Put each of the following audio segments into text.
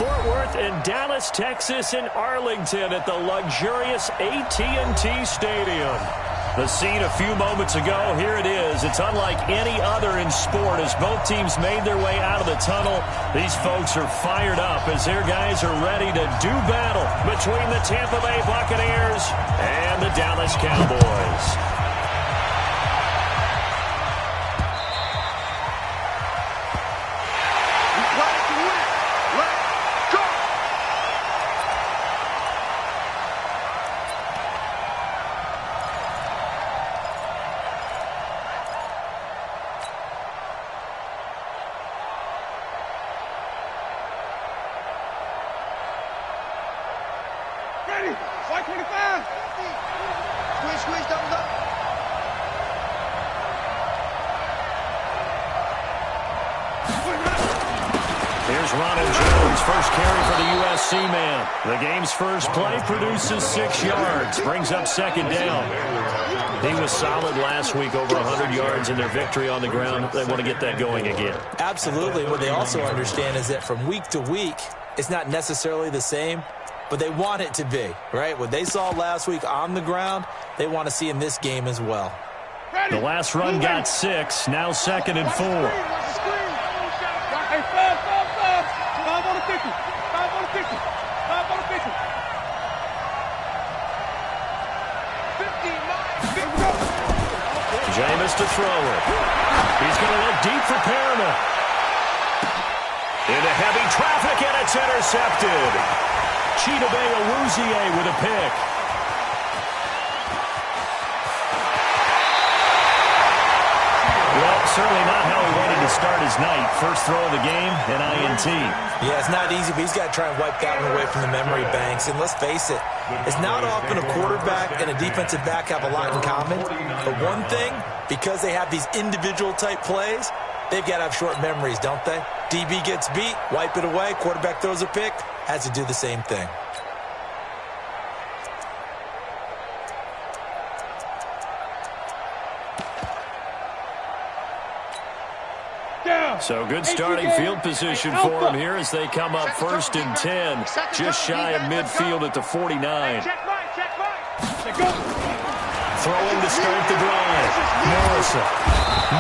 Fort Worth and Dallas, Texas, and Arlington at the luxurious AT&T Stadium. The scene a few moments ago, here it is. It's unlike any other in sport as both teams made their way out of the tunnel. These folks are fired up as their guys are ready to do battle between the Tampa Bay Buccaneers and the Dallas Cowboys. The game's first play produces 6 yards, brings up second down. He was solid last week, over 100 yards in their victory on the ground. They want to get that going again. Absolutely. What they also understand is that from week to week, it's not necessarily the same, but they want it to be, right? What they saw last week on the ground, they want to see in this game as well. The last run got 6, now 2nd and 4. Jameis to throw it. He's going to look deep for Perriman. Into heavy traffic, and it's intercepted. Chidobe Awuzie with a pick. Well, certainly not how he wanted to start his night. First throw of the game, an INT. Yeah, it's not easy, but he's got to try and wipe that one away from the memory banks. And let's face it, it's not often a quarterback and a defensive back have a lot in common. But one thing, because they have these individual type plays, they've got to have short memories, don't they? DB gets beat, wipe it away, quarterback throws a pick, has to do the same thing. So good starting field position for them here as they come up 1st and 10, just shy of midfield at the 49. Throwing to start the drive. Morrison.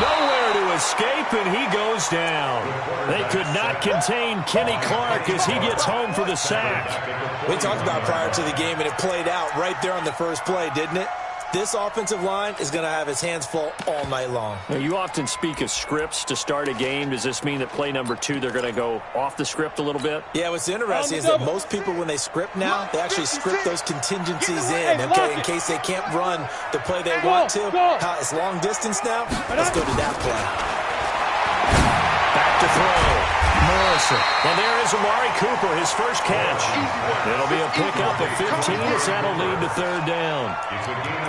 Nowhere to escape, and he goes down. They could not contain Kenny Clark as he gets home for the sack. We talked about prior to the game, and it played out right there on the first play, didn't it? This offensive line is going to have his hands full all night long. Now, you often speak of scripts to start a game. Does this mean that play number 2, they're going to go off the script a little bit? Yeah, what's interesting is that most people, when they script now, they actually script those contingencies in, okay, in case they can't run the play they want to. It's long distance now. Let's go to that play. Back to throw. Morrison. And there is Amari Cooper, his first catch. It'll be a pickup of 15 as that'll lead to 3rd down.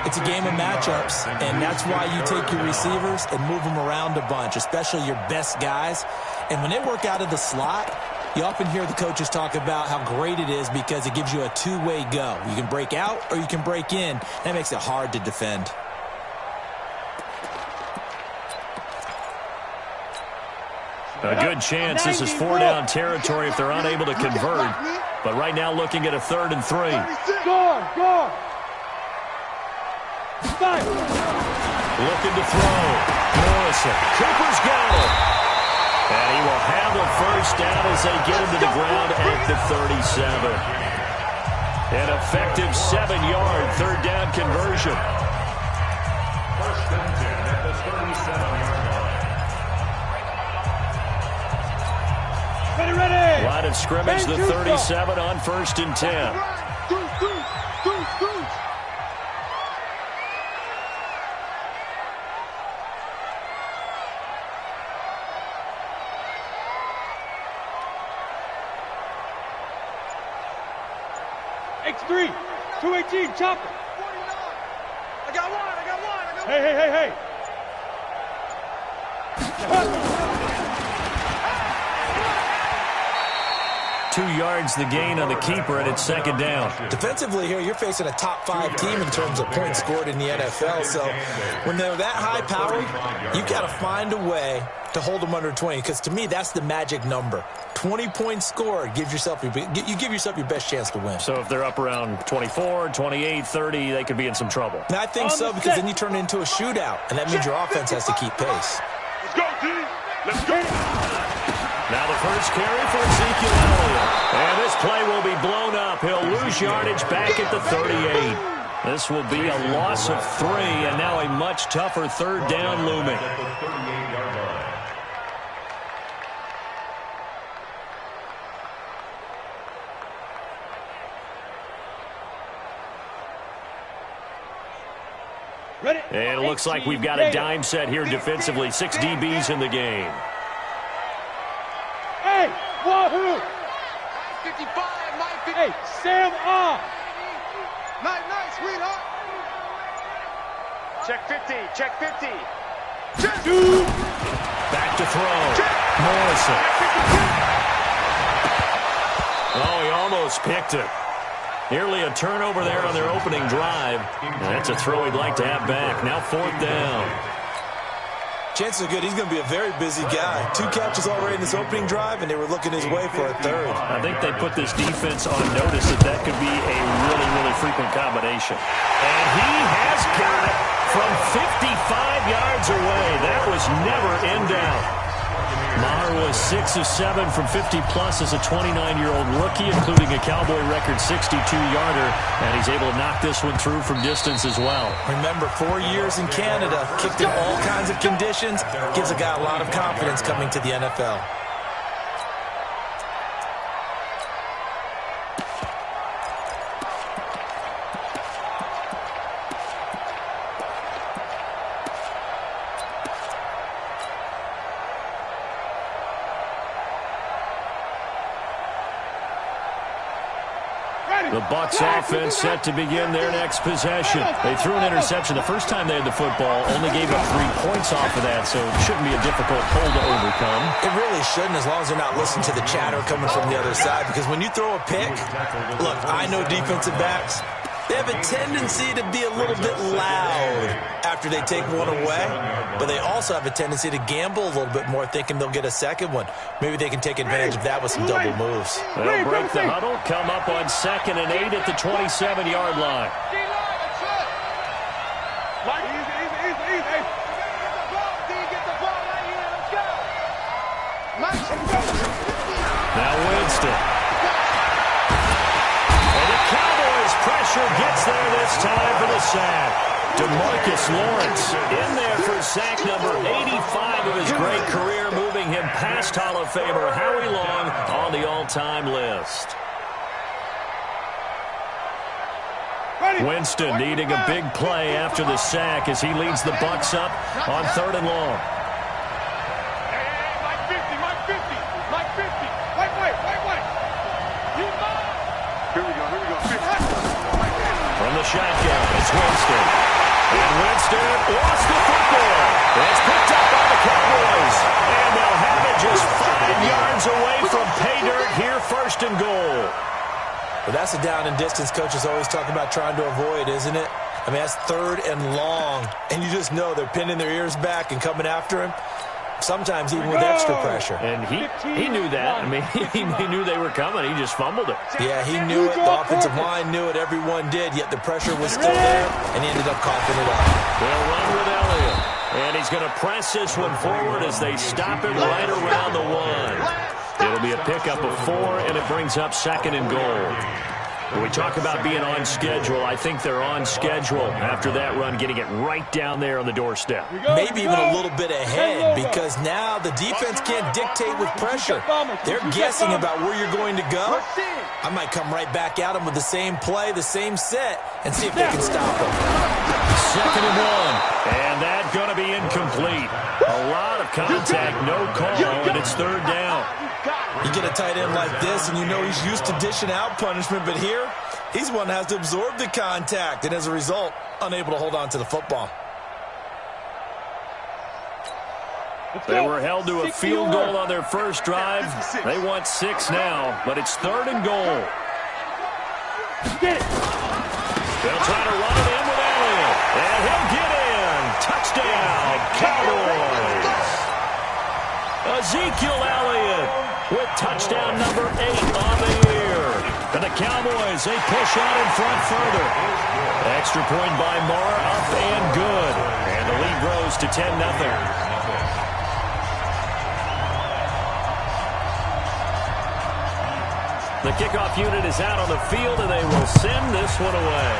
It's a game of matchups, and that's why you take your receivers and move them around a bunch, especially your best guys. And when they work out of the slot, you often hear the coaches talk about how great it is because it gives you a two-way go. You can break out or you can break in. That makes it hard to defend. A good chance this is 4-down territory if they're unable to convert. But right now looking at a 3rd and 3. Looking to throw. Morrison. Cooper's got it. And he will have the first down as they get him to the ground at the 37. An effective 7-yard 3rd down conversion. 1st and 10 at the 37-yard line. Ready. Line of scrimmage, the 37 on 1st and 10. X3, 218, chopper. I got one. Hey. 2 yards the gain on the keeper, and it's 2nd down. Defensively here, you're facing a top 5 team in terms of points scored in the NFL. So when they're that high powered, you've got to find a way to hold them under 20, because to me, that's the magic number. 20 points scored, you give yourself your best chance to win. So if they're up around 24, 28, 30, they could be in some trouble. And I think so, because then you turn it into a shootout, and that means your offense has to keep pace. Let's go, D. Let's go. Now the first carry for Ezekiel Elliott. And this play will be blown up. He'll lose yardage back at the 38. This will be a loss of 3, and now a much tougher third down looming. And it looks like we've got a dime set here defensively. 6 DBs in the game. Hey, wahoo! 55, 950. Hey, Sam off. Nice, sweetheart. Check 50, check 50. Check. Dude. Back to throw. Check. Morrison. Oh, he almost picked it. Nearly a turnover there on their opening drive. And that's a throw he'd like to have back. Now 4th down. Chances are good he's going to be a very busy guy. 2 catches already in this opening drive, and they were looking his way for a 3rd. I think they put this defense on notice that could be a really, really frequent combination. And he has got it from 55 yards away. That was never in doubt. Maher was 6 of 7 from 50-plus as a 29-year-old rookie, including a Cowboy record 62-yarder, and he's able to knock this one through from distance as well. Remember, 4 years in Canada, kicked in all kinds of conditions, gives a guy a lot of confidence coming to the NFL. The Bucs offense set to begin their next possession. They threw an interception the first time they had the football, only gave up 3 points off of that, so it shouldn't be a difficult hole to overcome. It really shouldn't, as long as they're not listening to the chatter coming from the other side, because when you throw a pick, look, I know defensive backs, they have a tendency to be a little bit loud after they take one away, but they also have a tendency to gamble a little bit more, thinking they'll get a second one. Maybe they can take advantage of that with some double moves. They'll break the huddle, come up on 2nd and 8 at the 27-yard line. Now Winston. Pressure gets there this time for the sack. DeMarcus Lawrence in there for sack number 85 of his great career, moving him past Hall of Famer Howie Long on the all-time list. Winston needing a big play after the sack as he leads the Bucs up on 3rd and long. Shotgun, it's Winston. And Winston lost the football. It's picked up by the Cowboys. And they'll have it just 5 yards away from pay dirt here, 1st and goal. Well, that's a down and distance coaches always talk about trying to avoid, isn't it? I mean, that's 3rd and long. And you just know they're pinning their ears back and coming after him. Sometimes even with extra pressure. And he knew that. I mean, he knew they were coming. He just fumbled it. Yeah, he knew it. The offensive line knew it. Everyone did, yet the pressure was still there, and he ended up coughing it up. They'll run with Elliott. And he's going to press this one forward as they stop it right around the 1. It'll be a pickup of 4, and it brings up 2nd and goal. When we talk about being on schedule, I think they're on schedule after that run, getting it right down there on the doorstep. Maybe even a little bit ahead, because now the defense can't dictate with pressure. They're guessing about where you're going to go. I might come right back at them with the same play, the same set, and see if they can stop them. 2nd and 1, and that's going to be incomplete. A lot of contact, no call, and it's 3rd down. You get a tight end like this, and you know he's used to dishing out punishment, but here, he's one that has to absorb the contact, and as a result, unable to hold on to the football. They were held to a field goal on their first drive. They want 6 now, but it's 3rd and goal. They'll try to run it in with Elliott, and he'll get in. Touchdown, Cowboys. Ezekiel Elliott with touchdown number 8 on the year. And the Cowboys, they push out in front further. Extra point by Moore, up and good. And the lead grows to 10-0. The kickoff unit is out on the field, and they will send this one away.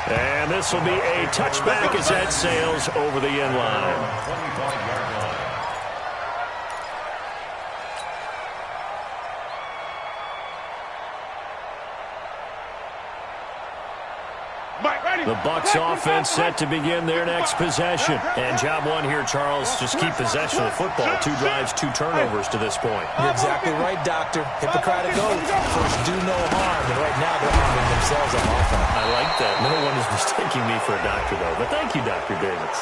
And this will be a touchback as that sails over the end line. The Bucs offense set to begin their next possession. And job one here, Charles, just keep possession of the football. 2 drives, 2 turnovers to this point. You're exactly right, Doctor. Hippocratic oath. First, do no harm. And right now, they're harming themselves on offense. I like that. No one is mistaking me for a doctor, though. But thank you, Dr. Davis.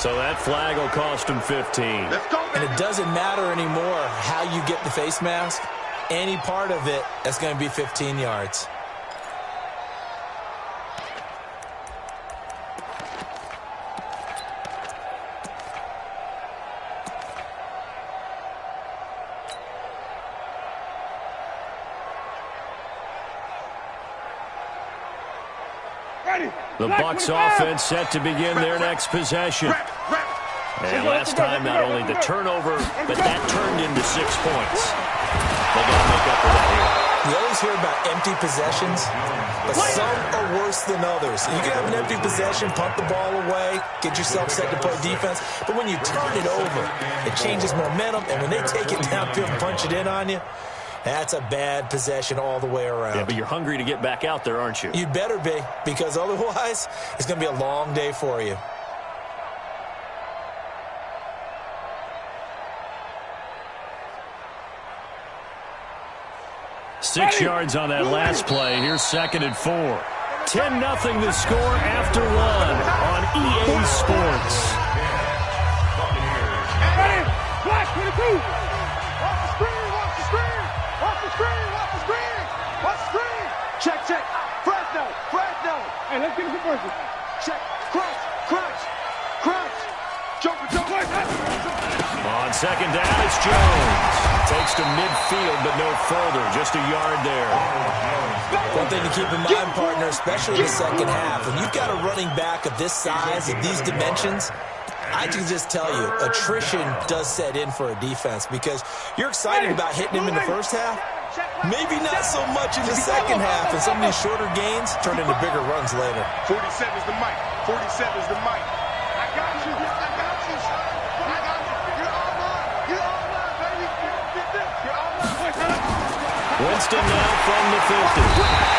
So that flag will cost him 15. And it doesn't matter anymore how you get the face mask. Any part of it, that's going to be 15 yards. The Bucs offense set to begin their next possession. And last time, not only the turnover, but that turned into 6 points. They got to make up for that here. You always hear about empty possessions, but some are worse than others. You can have an empty possession, punt the ball away, get yourself set to play defense, but when you turn it over, it changes momentum, and when they take it downfield and punch it in on you, that's a bad possession all the way around. Yeah, but you're hungry to get back out there, aren't you? You better be, because otherwise, it's going to be a long day for you. Six yards on that last play. Here's 2nd and 4. 10-0 the score after 1 on EA Sports. Black 22. Watch the screen, watch the screen. Watch the screen, watch the screen. Watch the screen. Check, check. Fresno, Fresno. Hey, let's get him conversion. Check. Crunch, crunch, crunch. Joker, Joker. On 2nd down, it's Jones. Takes to midfield, but no further. Just a yard there. One thing to keep in mind, partner, especially in the second half, when you've got a running back of this size, of these dimensions, I can just tell you, attrition does set in for a defense because you're excited about hitting him in the first half. Maybe not so much in the second half, and some of these shorter gains turn into bigger runs later. 47 is the mic. 47 is the mic. I got you. I got you. I got you. You're all mine. You're all mine, baby. You're all mine. Winston now from the 50.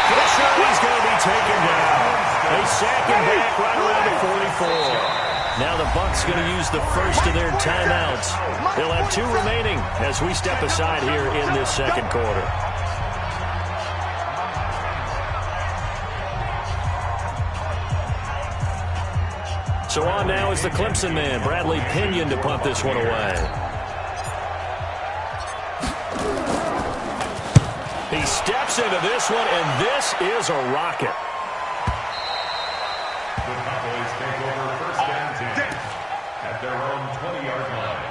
Pressure, he's going to be taken down. They sack him back right around the 44. Now the Bucs going to use the first of their timeouts. They'll have 2 remaining as we step aside here in this second quarter. So on now is the Clemson man, Bradley Pinion, to punt this one away. He steps into this one, and this is a rocket. The Cowboys take over first and 10 at their own 20-yard line.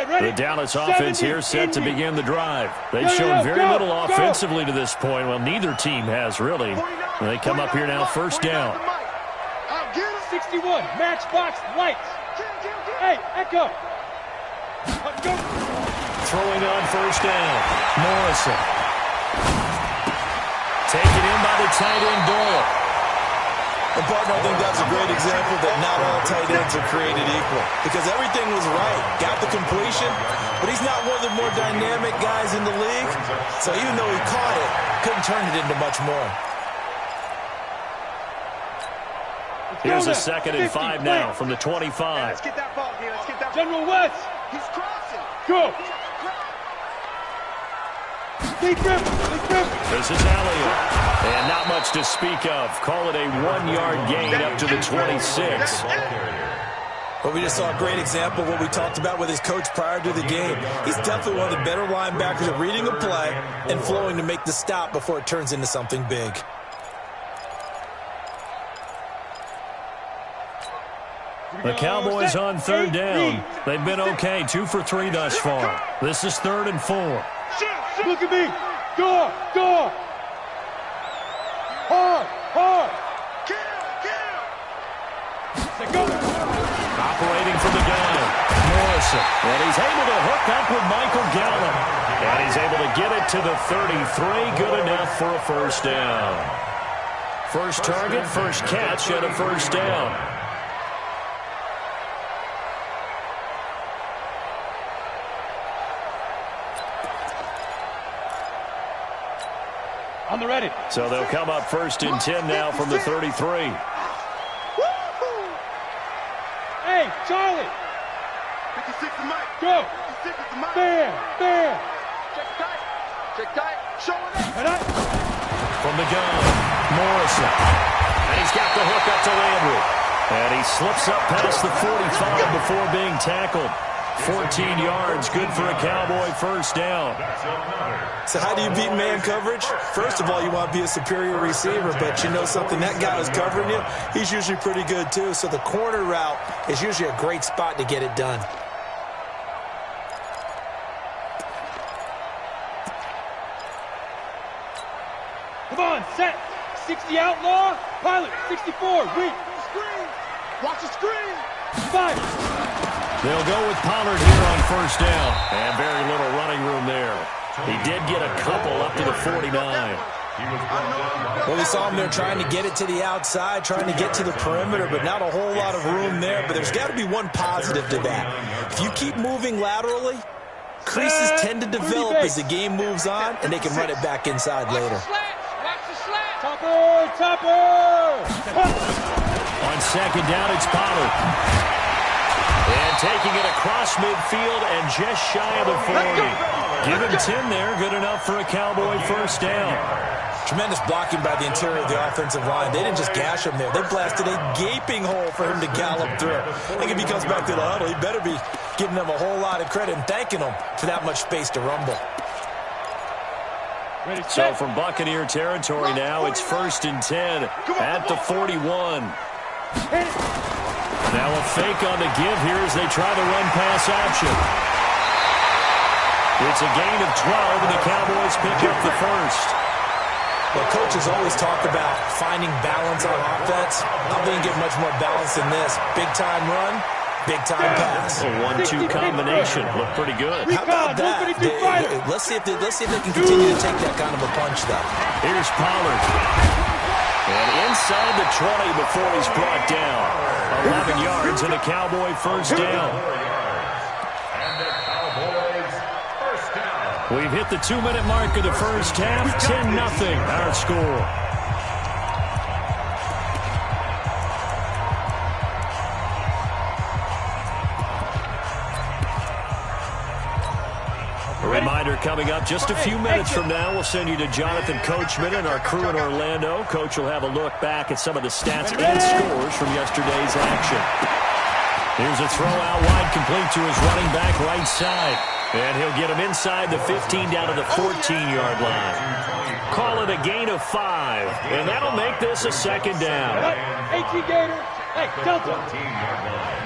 The Dallas offense here set to begin the drive. They've shown very little offensively to this point. Well, neither team has really. They come up here now, first down. 61, matchbox lights. Hey, Echo. Throwing on first down, Morrison. Taken in by the tight end, Doyle. And, partner, I think that's a great example that not all tight ends are created equal because everything was right. Got the completion, but he's not one of the more dynamic guys in the league. So even though he caught it, couldn't turn it into much more. Here's a 2nd and 5 now from the 25. Let's get that ball here. Let's get that. General West. He's crossing. Go. This is Elliott. And not much to speak of. Call it a 1-yard gain up to the 26. Well, we just saw a great example of what we talked about with his coach prior to the game. He's definitely one of the better linebackers at reading a play and flowing to make the stop before it turns into something big. The Cowboys on third down. They've been okay, 2 for 3 thus far. This is 3rd and 4. Look at me. Door. Hard. Kill. Operating from the gun, Morrison. And he's able to hook up with Michael Gallup. And he's able to get it to the 33. Good enough for a first down. First target, first catch, and a first down. On the ready. So they'll come up 1st and 10 now from the 33. Hey, Charlie. 56 to Mike. Go. 56 to Mike. There. Check tight. Showing it. From the gun, Morrison. And he's got the hook up to Landry. And he slips up past the 45 before being tackled. 14 yards, good for a Cowboy first down. So how do you beat man coverage? First of all, you want to be a superior receiver, but you know something, that guy who's covering you, he's usually pretty good too. So the corner route is usually a great spot to get it done. Come on, set. 60 outlaw. Pilot, 64. Weak. Screen. Watch the screen. Fire. They'll go with Pollard here on first down. And very little running room there. He did get a couple up to the 49. Well, we saw him there trying to get it to the outside, trying to get to the perimeter, but not a whole lot of room there. But there's got to be one positive to that. If you keep moving laterally, creases tend to develop as the game moves on, and they can run it back inside later. Topper! On second down, it's Pollard. And taking it across midfield and just shy of the 40. Give him 10 there. Good enough for a Cowboy first down. Tremendous blocking by the interior of the offensive line. They didn't just gash him there. They blasted a gaping hole for him to gallop through. I think if he comes back to the huddle, he better be giving them a whole lot of credit and thanking them for that much space to rumble. So from Buccaneer territory now, it's 1st and 10 at the 41. Now a fake on the give here as they try the run-pass option. It's a gain of 12, and the Cowboys pick up the first. Well, coaches always talk about finding balance on offense. I think you get much more balance than this. Big-time run, big-time pass. A 1-2 combination. Looked pretty good. How about that? Let's see if they can continue to take that kind of a punch, though. Here's Pollard. And inside the 20 before he's brought down. 11 yards and a Cowboy first down. We've hit the 2-minute mark of the first half. 10-0 our score. A reminder coming up just a few minutes from now. We'll send you to Jonathan Coachman and our crew in Orlando. Coach will have a look back at some of the stats and scores from yesterday's action. Here's a throw out wide, complete to his running back right side. And he'll get him inside the 15 down to the 14-yard line. Call it a gain of 5. And that'll make this a second down. Hey, Gator. Hey, Delta.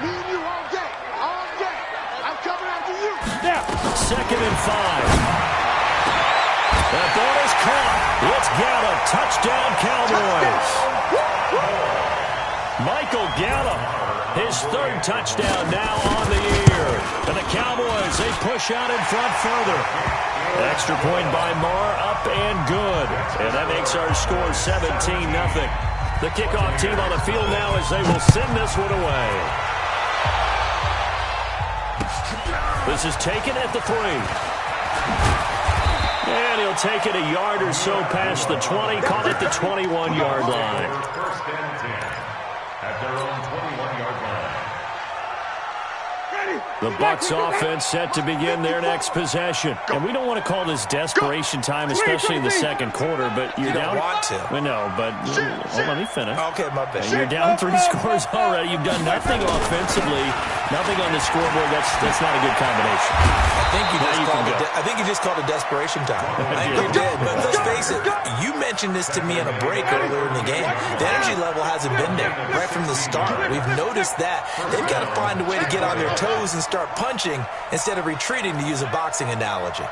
Me and you all day. All day. I'm coming after you. Yeah. 2nd and 5. That ball is caught. It's Gallup. Touchdown, Cowboys. Michael Gallup. His 3rd touchdown now on the year. And the Cowboys, they push out in front further. Extra point by Marr, up and good. And that makes our score 17-0. The kickoff team on the field now as they will send this one away. This is taken at the 3. And he'll take it a yard or so past the 20. Call it the 21-yard line. First and 10 at their own 21-yard line. Ready. The Bucs offense set to begin their next possession. And we don't want to call this desperation time, especially in the second quarter, but you're down. You don't want to. Well, no, but let me finish. Okay, my bad. You're down 3 scores already. You've done nothing offensively, nothing on the scoreboard. That's not a good combination. I think you just called it desperation time. I think you did. But let's face it, you mentioned this to me in a break earlier in the game. The energy level hasn't been there right from the start. We've noticed that. They've got to find a way to get on their toes and start punching instead of retreating, to use a boxing analogy.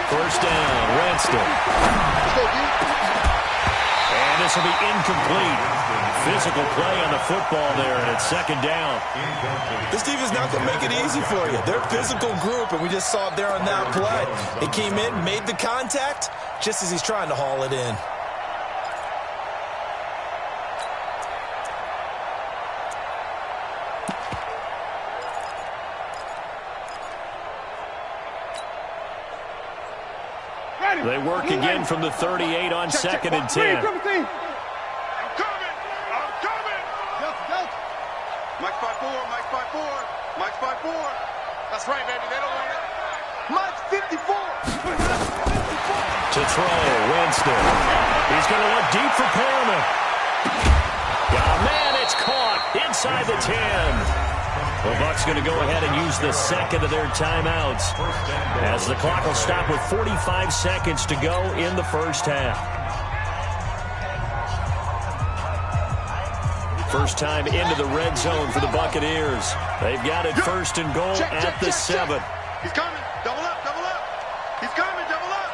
First down, Winston. And this will be incomplete. Physical play on the football there, and it's second down. This team is not going to make it easy for you. They're a physical group, and we just saw it there on that play. He came in, made the contact, just as he's trying to haul it in. They work again from the 38 on second and 10. I'm coming. Mike's 5'4", Mike's 5'4", Mike's 5'4". That's right, baby. They don't want it. Mike's 54. To throw, Winston. He's going to look deep for Perriman. Oh, man, it's caught inside the 10. The Bucs going to go ahead and use the second of their timeouts as the clock will stop with 45 seconds to go in the first half. First time into the red zone for the Buccaneers. They've got it first and goal at the 7. He's coming. Double up, double up. He's coming, double up.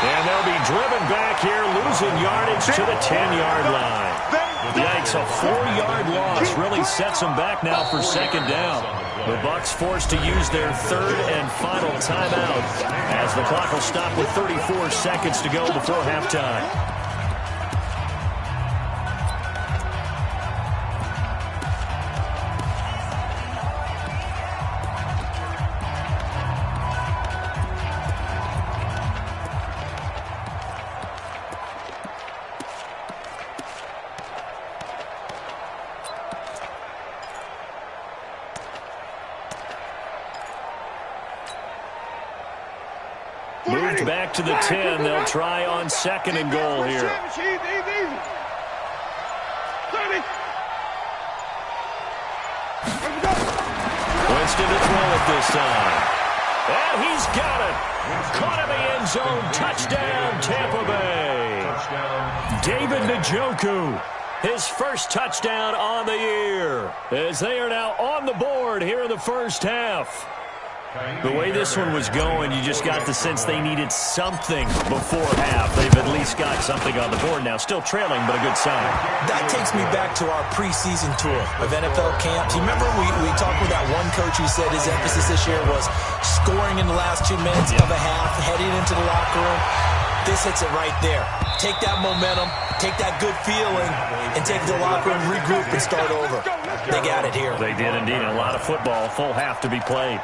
And they'll be driven back here, losing yardage to the 10-yard line. Yikes, a 4-yard loss really sets them back now for second down. The Bucs forced to use their third and final timeout as the clock will stop with 34 seconds to go before halftime. Moved back to the 10. They'll try on second and goal here. Winston to throw it this time. And he's got it. Caught in the end zone. Touchdown, Tampa Bay. David Njoku, his first touchdown on the year, as they are now on the board here in the first half. The way this one was going, you just got the sense they needed something before half. They've at least got something on the board now. Still trailing, but a good sign. That takes me back to our preseason tour of NFL camps. You remember we talked with that one coach who said his emphasis this year was scoring in the last 2 minutes of a half, heading into the locker room. This hits it right there. Take that momentum, take that good feeling, and take the locker room, regroup, and start over. They got it here. They did indeed. A lot of football, full half to be played.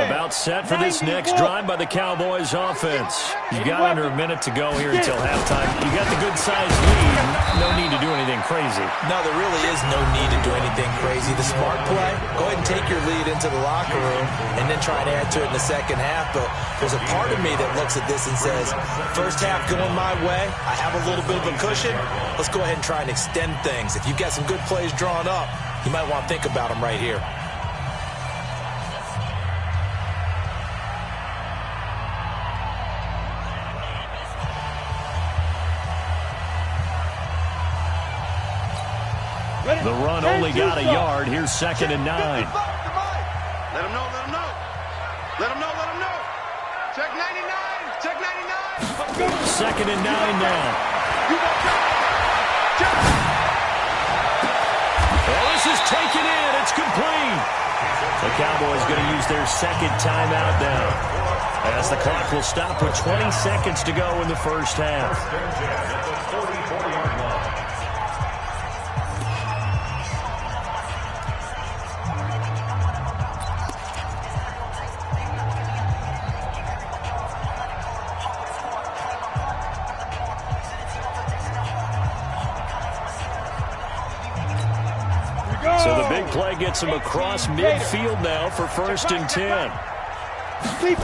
About set for this next drive by the Cowboys offense. You've got under a minute to go here until halftime. You got the good-sized lead. No need to do anything crazy. No, there really is no need to do anything crazy. The smart play, go ahead and take your lead into the locker room and then try and add to it in the second half. But there's a part of me that looks at this and says, first half going my way, I have a little bit of a cushion. Let's go ahead and try and extend things. If you've got some good plays drawn up, you might want to think about them right here. The run only got a yard. Here's second and 9. Let him know, let him know. Let him know, let him know. Check 99, check 99. Second and 9 now. Check. Oh, this is taken in. It's complete. The Cowboys going to use their second timeout now, as the clock will stop with 20 seconds to go in the first half. So the big play gets him across midfield now for 1st and 10. Operating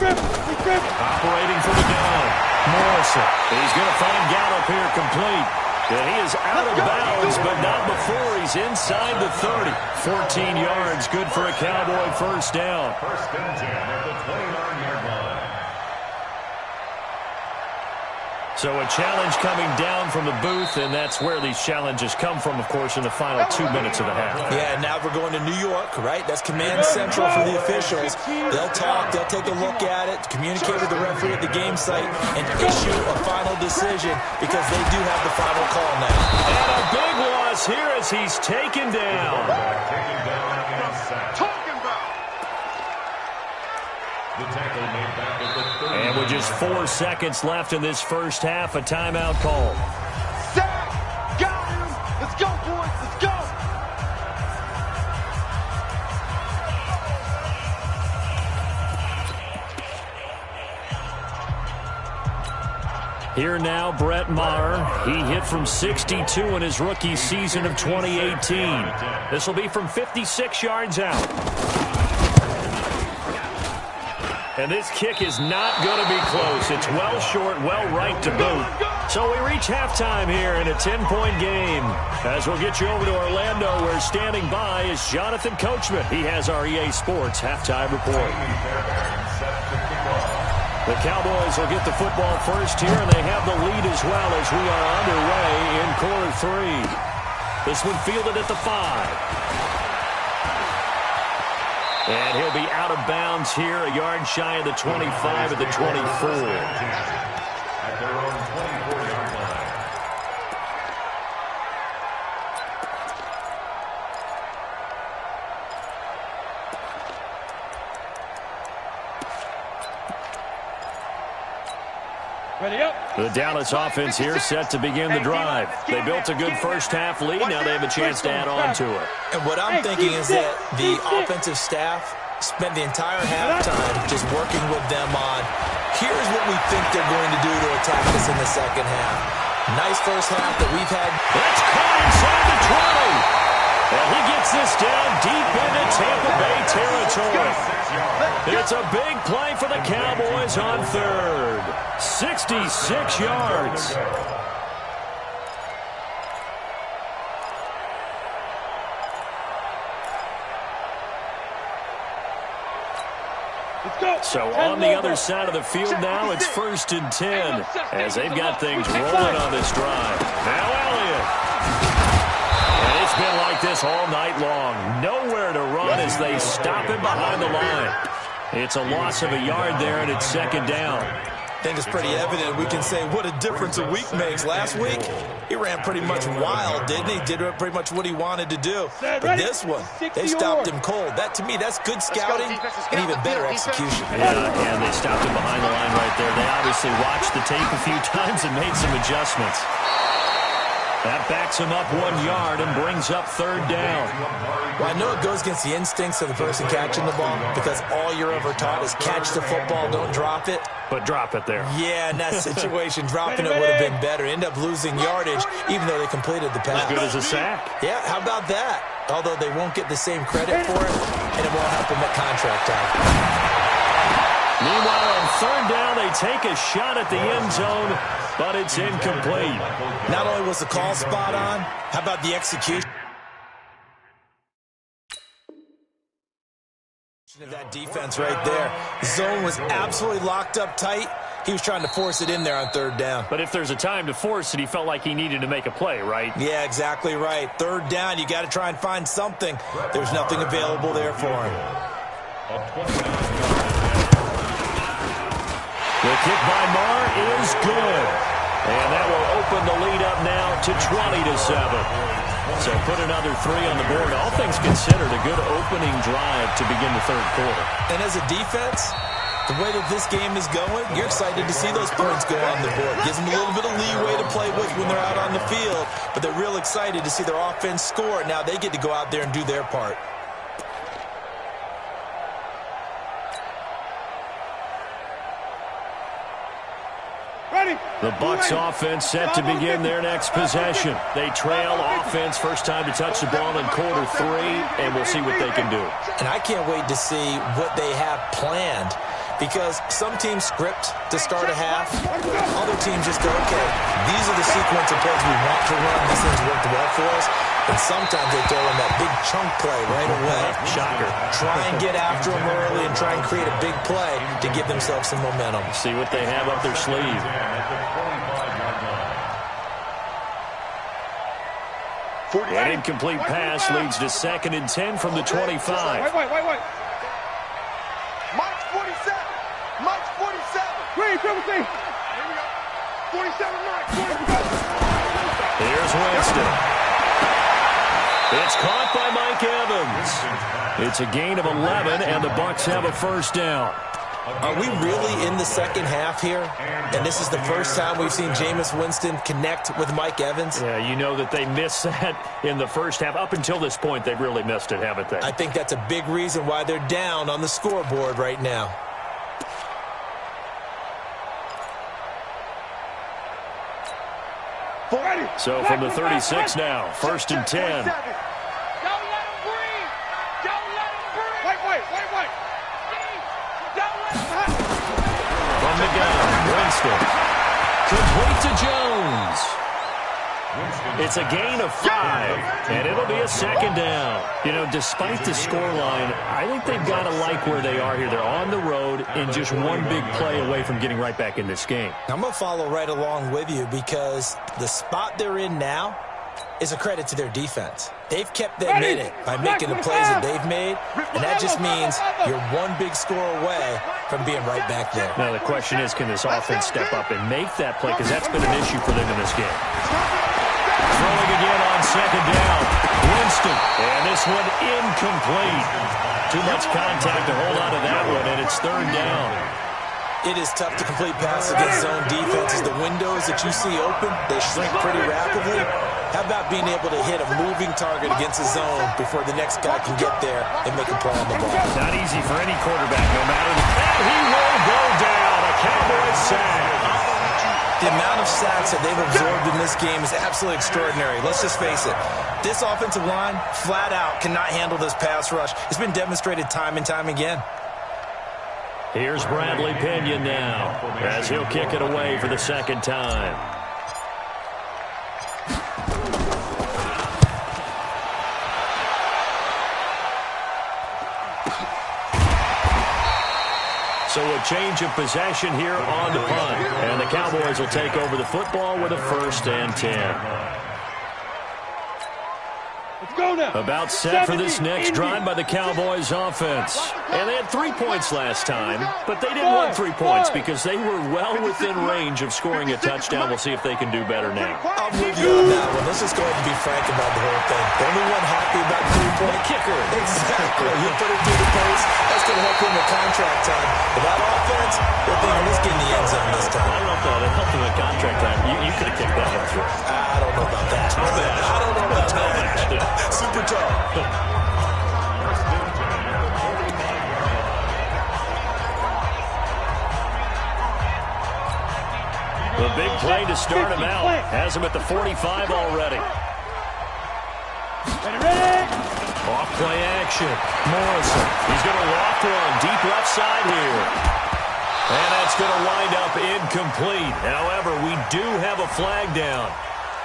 for the down. Morrison. He's going to find Gallup here complete. And he is out of bounds, but not before he's inside the 30. 14 yards, good for a Cowboy first down. 1st and 10 at the 29-yard line. So a challenge coming down from the booth, and that's where these challenges come from, of course, in the final 2 minutes of the half. Yeah, now we're going to New York, right? That's command central for the officials. They'll talk, they'll take a look at it, communicate with the referee at the game site, and issue a final decision because they do have the final call now. And a big loss here as he's taken down. Taken down and sacked. Talking about. The tackle made back at the 30. And with just 4 seconds left in this first half, a timeout call. Sack. Got him. Let's go, boys. Let's go. Here now, Brett Maher. He hit from 62 in his rookie season of 2018. This will be from 56 yards out. And this kick is not going to be close. It's well short, well right to boot. So we reach halftime here in a 10-point game. As we'll get you over to Orlando, where standing by is Jonathan Coachman. He has our EA Sports halftime report. The Cowboys will get the football first here, and they have the lead as well as we are underway in quarter 3. This one fielded at the 5. And he'll be out of bounds here, a yard shy of the 25 at the 24. At their own 24-yard line. Ready up. The Dallas offense here set to begin the drive. They built a good first-half lead. Now they have a chance to add on to it. And what I'm thinking is that the offensive staff spent the entire halftime just working with them on, here's what we think they're going to do to attack us in the second half. Nice first half that we've had. That's caught inside the 20. And he gets this down deep into Tampa Bay territory. It's a big play for the Cowboys on 3rd. 66 yards. So on the other side of the field now, it's 1st and 10 as they've got things rolling on this drive. Now Elliott. And it's been like this all night long. Nowhere to run as they stop him behind the line. It's a loss of a yard there, and it's 2nd down. I think it's pretty evident. We can say what a difference a week makes. Last week, he ran pretty much wild, didn't he? Did pretty much what he wanted to do. But this one, they stopped him cold. That, to me, that's good scouting and even better execution. Yeah, and they stopped him behind the line right there. They obviously watched the tape a few times and made some adjustments. That backs him up 1 yard and brings up 3rd down. Well, I know it goes against the instincts of the person catching the ball because all you're ever taught is catch the football, don't drop it. But drop it there. Yeah, in that situation, dropping it would have been better. End up losing yardage, even though they completed the pass. As good as a sack. Yeah, how about that? Although they won't get the same credit for it, and it won't help them at contract time. Meanwhile, on 3rd down, they take a shot at the end zone, but it's incomplete. Not only was the call spot on, how about the execution of that defense right there? The zone was absolutely locked up tight. He was trying to force it in there on 3rd down. But if there's a time to force it, he felt like he needed to make a play, right? Yeah, exactly right. 3rd down, you got to try and find something. There's nothing available there for him. The kick by Maher is good. And that will open the lead up now to 20-7. So put another 3 on the board. All things considered, a good opening drive to begin the third quarter. And as a defense, the way that this game is going, you're excited to see those points go on the board. Gives them a little bit of leeway to play with when they're out on the field, but they're real excited to see their offense score. Now they get to go out there and do their part. The Bucs offense set to begin their next possession. They trail offense, first time to touch the ball in quarter 3, and we'll see what they can do. And I can't wait to see what they have planned, because some teams script to start a half. Other teams just go, okay, these are the sequence of plays we want to run. This thing's worked well for us. And sometimes they throw in that big chunk play right away. Shocker. Try and get after them early and try and create a big play to give themselves some momentum. See what they have up their sleeve. An incomplete pass leads to 2nd and 10 from the 25. Wait. Mike's 47. Mike's 47. Green, triple T. Here we go. 47, Mike. Here's Winston. It's caught by Mike Evans. It's a gain of 11, and the Bucs have a first down. Are we really in the second half here? And this is the first time we've seen Jameis Winston connect with Mike Evans? Yeah, you know that they missed that in the first half. Up until this point, they've really missed it, haven't they? I think that's a big reason why they're down on the scoreboard right now. So from the 36 now, 1st and 10. Don't let him breathe. Don't let him breathe. Wait. Don't let him. From the gun, Winston. Complete to Jones. It's a gain of 5, and it'll be a 2nd down. You know, despite the scoreline, I think they've got to like where they are here. They're on the road and just one big play away from getting right back in this game. I'm going to follow right along with you, because the spot they're in now is a credit to their defense. They've kept them in it by making the plays that they've made, and that just means you're one big score away from being right back there. Now, the question is, can this offense step up and make that play? Because that's been an issue for them in this game. Throwing again on 2nd down. Winston. And this one incomplete. Too much contact to hold on to that one, and it's 3rd down. It is tough to complete passes against zone defenses. The windows that you see open, they shrink pretty rapidly. How about being able to hit a moving target against a zone before the next guy can get there and make a play on the ball? Not easy for any quarterback, no matter. And he will go down. A Cowboys sack. The amount of sacks that they've absorbed in this game is absolutely extraordinary. Let's just face it. This offensive line, flat out, cannot handle this pass rush. It's been demonstrated time and time again. Here's Bradley Pinion now, as he'll kick it away for the 2nd time. So a change of possession here on the punt. And the Cowboys will take over the football with a 1st and 10. About set for this next drive by the Cowboys offense. And they had 3 points last time, but they didn't want 3 points because they were well within range of scoring a touchdown. We'll see if they can do better now. I'm with you on that one. Let's just go ahead and be frank about the whole thing. The only one happy about the 3-point kicker. Exactly. You put it through the post. That's going to help him in contract time. But that offense, they're thinking, let's get in the end zone this time. I don't know if that helped him in contract time. You could have kicked that one through. I don't know about that. I don't know about that. Super tough. The big play to start him out. Has him at the 45 already. Off play action. Morrison. He's going to loft one. Deep left side here. And that's going to wind up incomplete. However, we do have a flag down.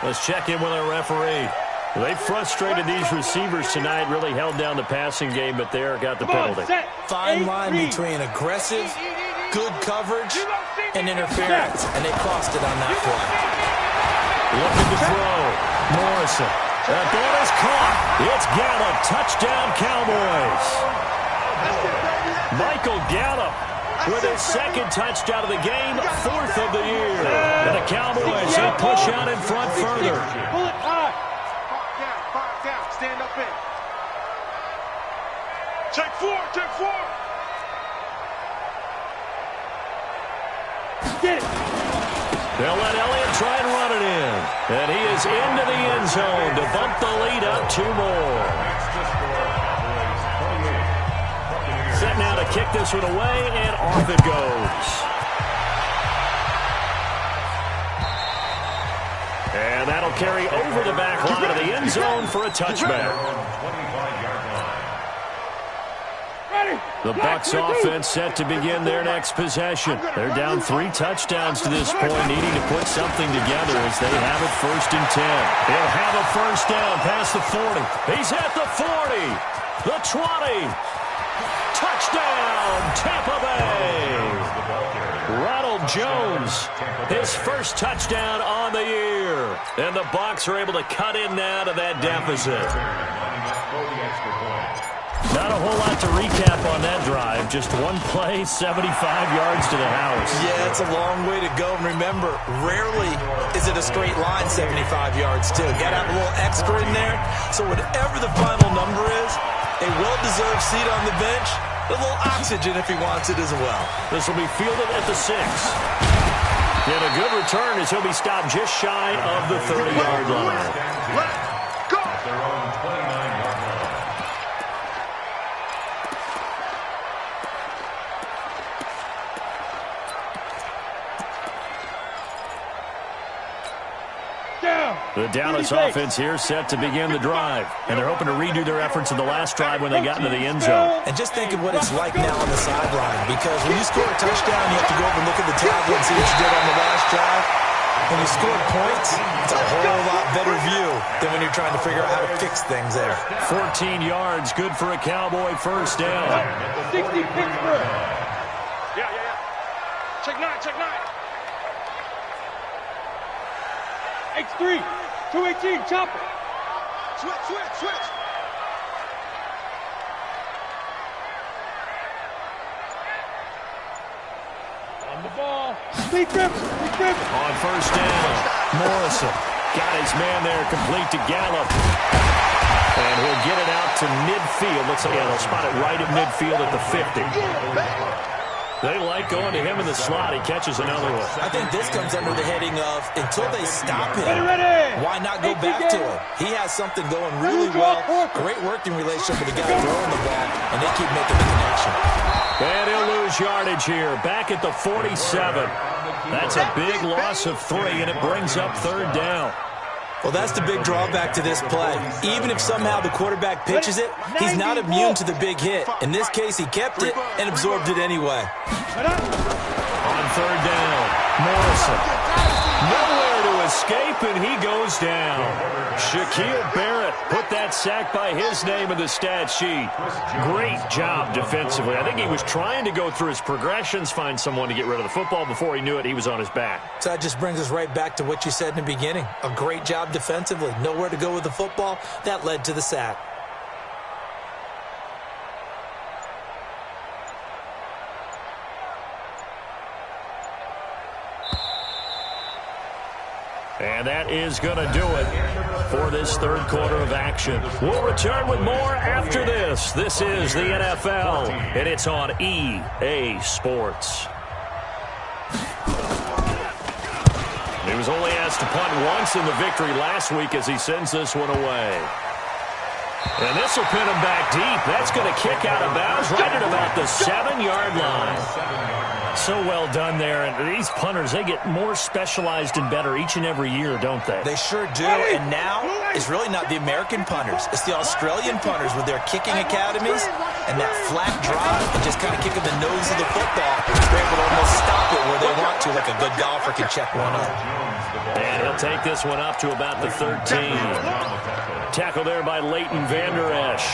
Let's check in with our referee. They frustrated these receivers tonight, really held down the passing game, but there got the penalty. Fine line between aggressive, good coverage, and interference, and they crossed it on that play. Looking to throw. Morrison. That ball is caught. It's Gallup. Touchdown, Cowboys. Michael Gallup with his 2nd touchdown of the game, 4th of the year. And the Cowboys, they push out in front further. stand up in. Check four, check four. Get it. They'll let Elliott try and run it in. And he is into the end zone to bump the lead up 2 more. Set now to kick this one away, and off it goes. And that'll carry over the back line of the end zone for a touchback. The Bucs offense set to begin their next possession. They're down 3 touchdowns to this point, needing to put something together as they have it 1st and 10. They'll have a first down past the 40. He's at the 40, the 20. Touchdown, Tampa Bay. Ronald Jones, his first touchdown on the year. And the Bucs are able to cut in now to that deficit. Not a whole lot to recap on that drive. Just one play, 75 yards to the house. Yeah, it's a long way to go. And remember, rarely is it a straight line 75 yards, too. Got to have a little extra in there. So whatever the final number is, a well-deserved seat on the bench, a little oxygen if he wants it as well. This will be fielded at the 6. And a good return as he'll be stopped just shy of the 30-yard line. Let's go. At their own 29-yard line. The Dallas offense here set to begin the drive. And they're hoping to redo their efforts in the last drive when they got into the end zone. And just think of what it's like now on the sideline. Because when you score a touchdown, you have to go over and look at the tablet and see what you did on the last drive. When you score points, it's a whole lot better view than when you're trying to figure out how to fix things there. 14 yards, good for a Cowboy first down. 60 Pittsburgh. Yeah. Check 9, check 9. X3. 218, chopper. Switch. On the ball. Speed grip. On first down, Morrison got his man there complete to Gallup. And he'll get it out to midfield. Looks like they'll spot it right at midfield at the 50. They like going to him in the slot. He catches another one. I think this comes under the heading of, until they stop him, Ready. why not go back to him? He has something going really well. Great working relationship with the guy throwing the ball, and they keep making the connection. And he'll lose yardage here. Back at the 47. That's a big loss of 3, and it brings up 3rd down. Well, that's the big drawback to this play. Even if somehow the quarterback pitches it, he's not immune to the big hit. In this case, he kept it and absorbed it anyway. On 3rd down, Morrison. Nowhere to escape, and he goes down. Shaquille Barrett put that sack by his name in the stat sheet. Great job defensively. I think he was trying to go through his progressions, find someone to get rid of the football. Before he knew it, he was on his back. So that just brings us right back to what you said in the beginning. A great job defensively. Nowhere to go with the football. That led to the sack. And that is going to do it for this 3rd quarter of action. We'll return with more after this. This is the NFL, and it's on EA Sports. He was only asked to punt once in the victory last week as he sends this one away. And this will pin him back deep. That's going to kick out of bounds right at about the 7-yard line. So well done there. And these punters, they get more specialized and better each and every year, don't they? They sure do. And now it's really not the American punters. It's the Australian punters with their kicking academies and that flat drop and just kind of kicking the nose of the football. They're able to almost stop it where they want to, like a good golfer can check one up. And he'll take this one up to about the 13. Tackle there by Leighton Vander Esch.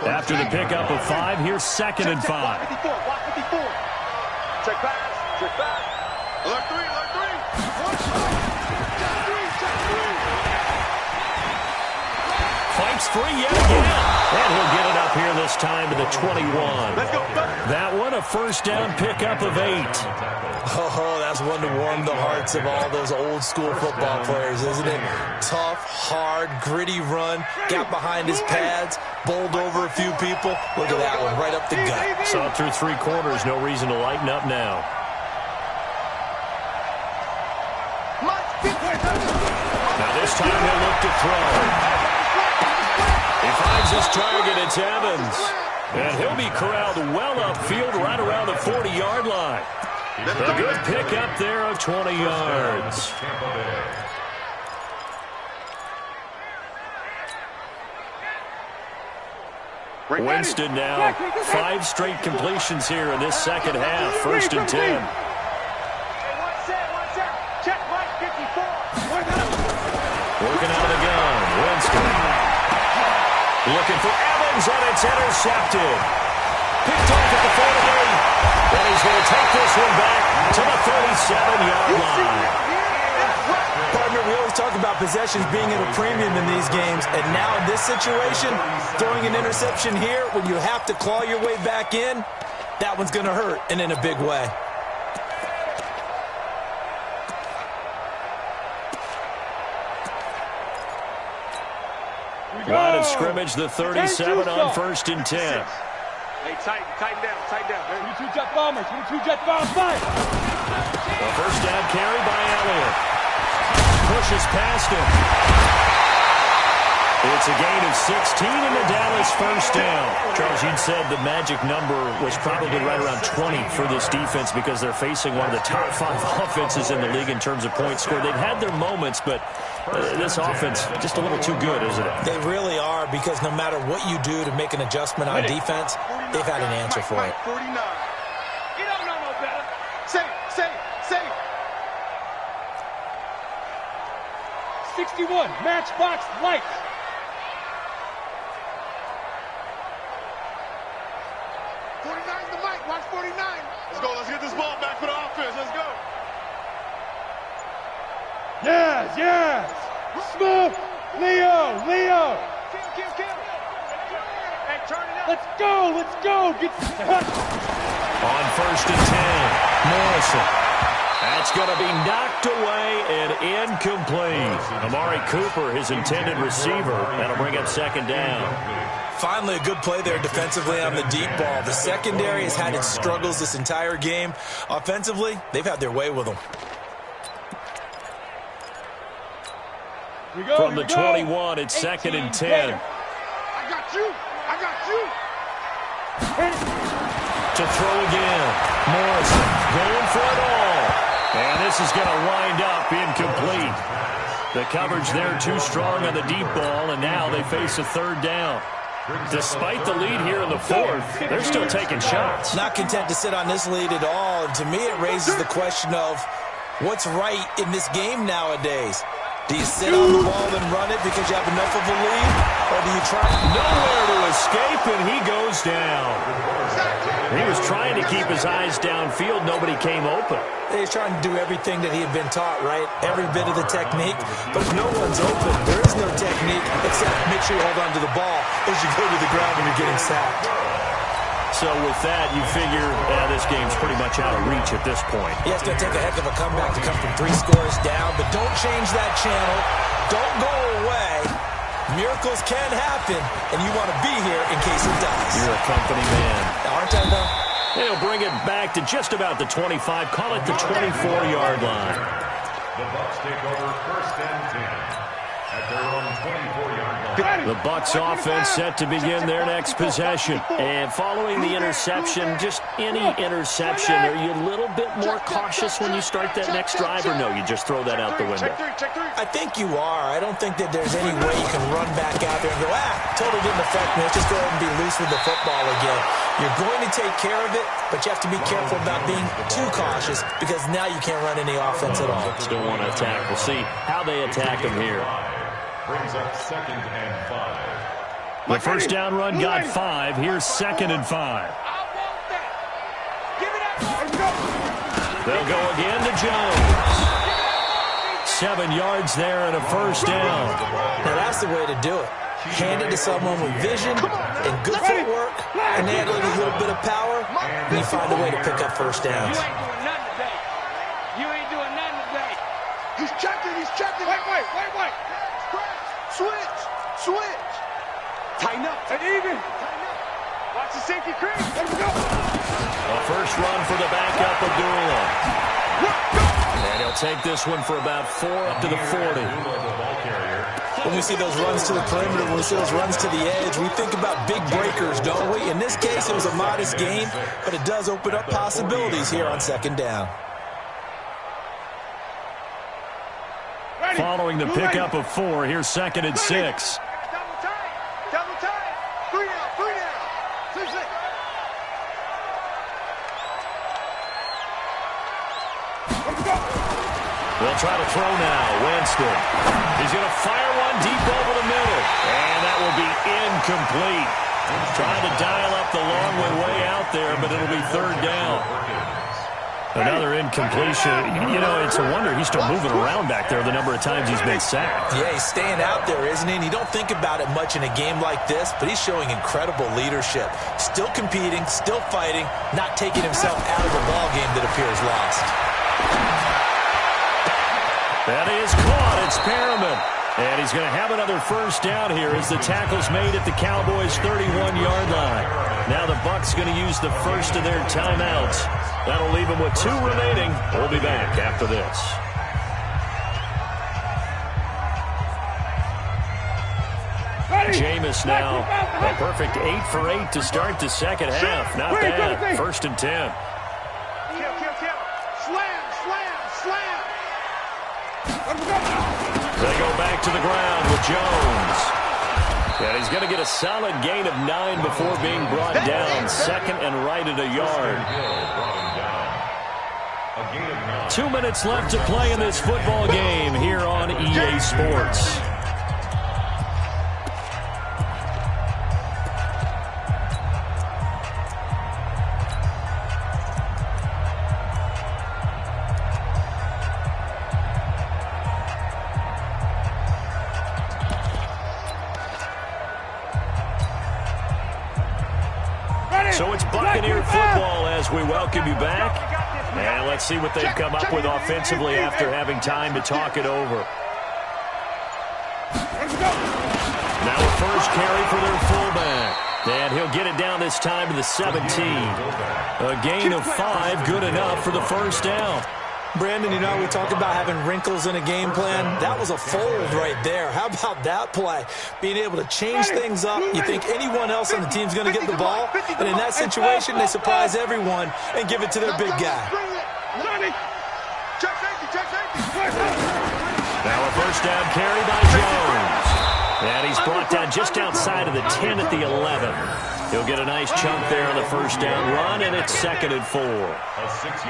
After the pickup of 5, here's 2nd and 5. Check back. Alert 3. Fight breaks free yet again. And he'll get it up here this time to the 21. Let's go. That one, a first down pickup of 8. Oh, that's one to warm the hearts of all those old-school football players, isn't it? Tough, hard, gritty run, got behind his pads, bowled over a few people. Look at that one, right up the gut. Saw through 3 quarters, no reason to lighten up now. Now this time he'll look to throw. He finds his target, it's Evans. And he'll be corralled well upfield right around the 40-yard line. A good pickup there of 20 yards. Winston now, 5 straight completions here in this second half. First and 10. Working out of the gun, Winston. Looking for Evans, and it's intercepted. Picked off at the 48. And he's going to take this one back to the 37-yard line. Partner, we always talk about possessions being at a premium in these games, and now in this situation, throwing an interception here when you have to claw your way back in, that one's going to hurt, and in a big way. Line of scrimmage, the 37 on first and 10. Hey, tighten down. 22 jet bombers, 22 jet bombers, fire! A first down carry by Elliott. Pushes past him. It's a gain of 16 in the Dallas first down. Charles, you'd said the magic number was probably right around 20 for this defense because they're facing one of the top 5 offenses in the league in terms of points scored. They've had their moments, but this offense just a little too good, isn't it? They really are, because no matter what you do to make an adjustment on defense, they've had an answer for it. 49. You don't know no better. Say. 61, matchbox light. The mic. Watch 49. Let's go. Let's get this ball back for the offense. Let's go. Yes. Smooth. Leo. Kill. Hey, turn it up. Let's go. Get On first and 10, Morrison. That's going to be knocked away and incomplete. Amari Cooper, his intended receiver. That'll bring up second down. Finally, a good play there defensively on the deep ball. The secondary has had its struggles this entire game. Offensively, they've had their way with them. From the 21, it's second and 10. I got you. To throw again. Morrison going for it all. And this is going to wind up incomplete. The coverage there too strong on the deep ball, and now they face a third down. Despite the lead here in the fourth, they're still taking shots. Not content to sit on this lead at all. And to me, it raises the question of what's right in this game nowadays. Do you sit on the ball and run it because you have enough of a lead? Or do you try? Nowhere to escape, and he goes down. He was trying to keep his eyes downfield. Nobody came open. He's trying to do everything that he had been taught, right? Every bit of the technique. But if no one's open, there is no technique except make sure you hold on to the ball as you go to the ground when you're getting sacked. So with that, you figure this game's pretty much out of reach at this point. Yeah, it's going to take a heck of a comeback to come from 3 scores down, but don't change that channel. Don't go away. Miracles can happen, and you want to be here in case it does. You're a company man. Aren't I, though? They'll bring it back to just about the 25. Call it the 24-yard line. The Bucs take over first and 10 at their own 24-yard line. The Bucs offense set to begin their next possession. And following the interception, just any interception, are you a little bit more cautious when you start that next drive, or no, you just throw that out the window? Check three. I think you are. I don't think that there's any way you can run back out there and go, totally didn't affect me. Let's just go ahead and be loose with the football again. You're going to take care of it, but you have to be careful about being too cautious because now you can't run any offense at all. Still want to attack. We'll see how they attack him here. Brings up second and 5. The first down run got 5. Here's second and 5. They'll go again to Jones. 7 yards there and a first down. Now that's the way to do it. hand it to someone with vision and good footwork, and add a little bit of power, and you find a way to pick up first downs. You ain't doing nothing today. You ain't doing nothing today. He's checking, he's checking. Wait. Switch. Tighten up. And even. Watch the safety crease. There we go. A first run for the backup, Abdullah. And he'll take this one for about 4 up to the 40. When we see those runs to the perimeter, when we see those runs to the edge, we think about big breakers, don't we? In this case, it was a modest gain, but it does open up possibilities here on second down. Following the pickup of 4, here's 2nd and 6. Double tight. 3 down. 6. They'll try to throw now. Winston. He's going to fire one deep over the middle. And that will be incomplete. Trying to dial up the long way out there, but it'll be 3rd down. Another incompletion. You know, it's a wonder he's still moving around back there the number of times he's been sacked. Yeah, he's staying out there, isn't he? And you don't think about it much in a game like this, but he's showing incredible leadership. Still competing, still fighting, not taking himself out of a ball game that appears lost. That is caught. It's Perriman. And he's going to have another first down here as the tackle's made at the Cowboys' 31-yard line. Now the Bucs going to use the first of their timeouts. That'll leave them with 2 remaining. We'll be back after this. Jameis now a perfect 8 for 8 to start the second half. Not bad. 1st and 10. Kill. Slam. They go back to the ground with Jones. And he's going to get a solid gain of 9 before being brought down. 2nd and right at a yard. 2 minutes left to play in this football game here on EA Sports. So it's Buccaneer football as we welcome you back. And let's see what they've come up with offensively after having time to talk it over. Now a first carry for their fullback. And he'll get it down this time to the 17. A gain of 5, good enough for the first down. Brandon, you know, we talked about having wrinkles in a game plan. That was a fold right there. How about that play? Being able to change things up. You think anyone else on the team's going to get the ball, and in that situation, they surprise everyone and give it to their big guy. Now a first down carry by Jones. And he's brought down just outside of the 10 at the 11. He'll get a nice chunk there on the first down run, and it's 2nd and 4.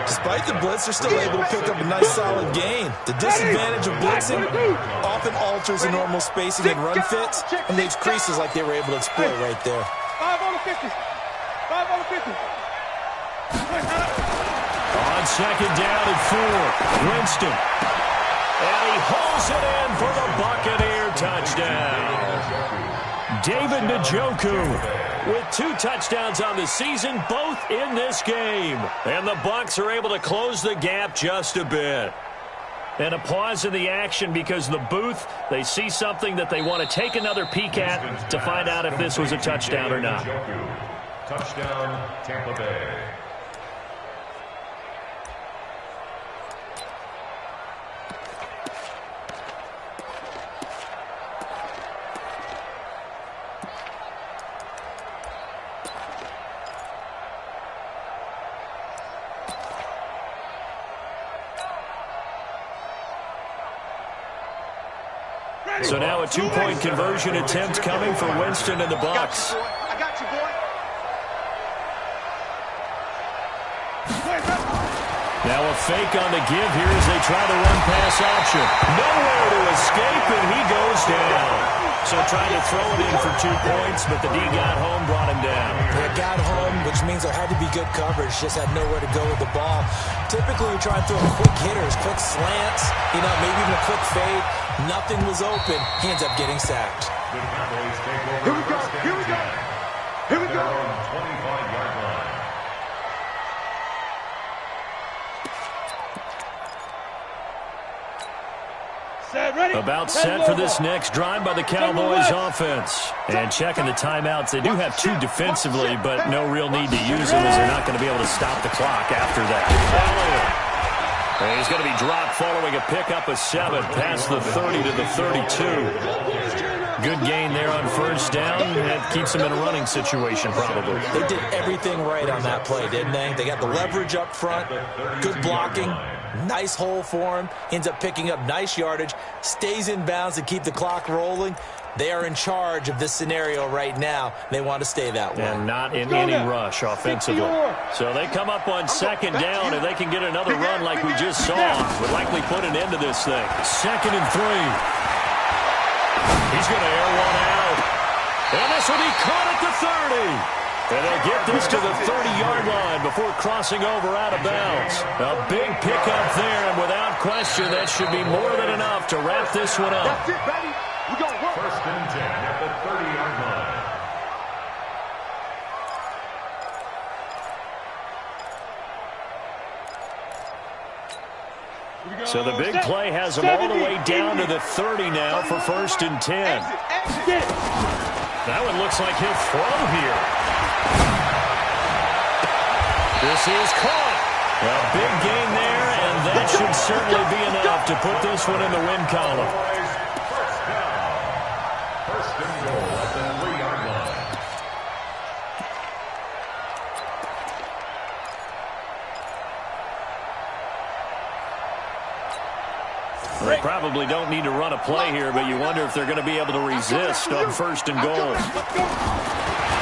Despite the blitz, they're still able to pick up a nice solid gain. The disadvantage of blitzing often alters the normal spacing and run fits and leaves creases like they were able to exploit right there. 5 on the 50. 5 on the 50. On 2nd down and 4, Winston. And he hauls it in for the Buccaneer touchdown. David Njoku with 2 touchdowns on the season, both in this game. And the Bucs are able to close the gap just a bit. And a pause in the action because the booth, they see something that they want to take another peek at to find out if this was a touchdown or not. Touchdown, Tampa Bay. So now a 2-point conversion attempt coming for Winston and the Bucs. I got you, boy. Now a fake on the give here as they try the run pass option. Nowhere to escape, and he goes down. So trying to throw it in for 2 points, but the D got home, brought him down. They got home, which means there had to be good coverage. Just had nowhere to go with the ball. Typically, we try and throw quick hitters, quick slants, maybe even a quick fade. Nothing was open. He ends up getting sacked. The Cowboys take over. Here we go. Here we go. Here we go. Their own 25-yard line. About set for this next drive by the Cowboys offense. And checking the timeouts, they do have two defensively, but no real need to use them as they're not going to be able to stop the clock after that. And he's going to be dropped following a pickup of 7 past the 30 to the 32. Good gain there on first down. That keeps them in a running situation probably. They did everything right on that play, didn't they? They got the leverage up front, good blocking, nice hole for him, ends up picking up nice yardage, stays in bounds to keep the clock rolling. They are in charge of this scenario right now. They want to stay that way. And not in any rush offensively. So they come up on second down, and they can get another run like we just saw. Would likely put an end to this thing. 2nd and 3. He's going to air one out. And this will be caught at the 30. And they'll get this to the 30-yard line before crossing over out of bounds. A big pickup there, and without question, that should be more than enough to wrap this one up. That's it, baby. We got work. 1st and 10 at the 30-yard line. So the big play has them all the way down to the 30 now for 1st and 10. That one looks like he'll throw here. This is caught. A big gain there, and that should certainly be enough to put this one in the win column. First down. 1st and goal at the 3-yard line. They probably don't need to run a play here, but you wonder if they're going to be able to resist on 1st and goal.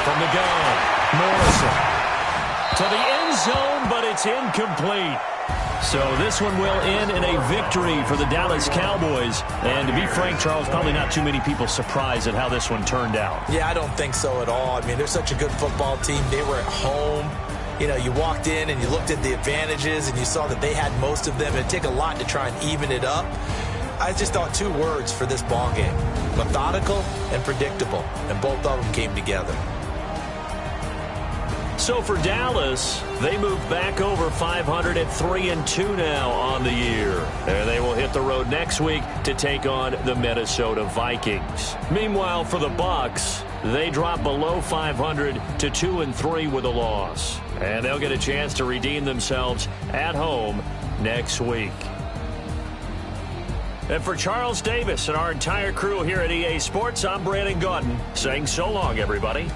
From the gun, Morrison. To the end zone, but it's incomplete. So this one will end in a victory for the Dallas Cowboys. And to be frank, Charles, probably not too many people surprised at how this one turned out. Yeah, I don't think so at all. I mean, they're such a good football team. They were at home. You know, you walked in and you looked at the advantages and you saw that they had most of them. It'd take a lot to try and even it up. I just thought 2 words for this ball game: methodical and predictable. And both of them came together. So for Dallas, they move back over 500 at 3-2 now on the year. And they will hit the road next week to take on the Minnesota Vikings. Meanwhile, for the Bucs, they drop below 500 to 2-3 with a loss. And they'll get a chance to redeem themselves at home next week. And for Charles Davis and our entire crew here at EA Sports, I'm Brandon Gaudin saying so long, everybody.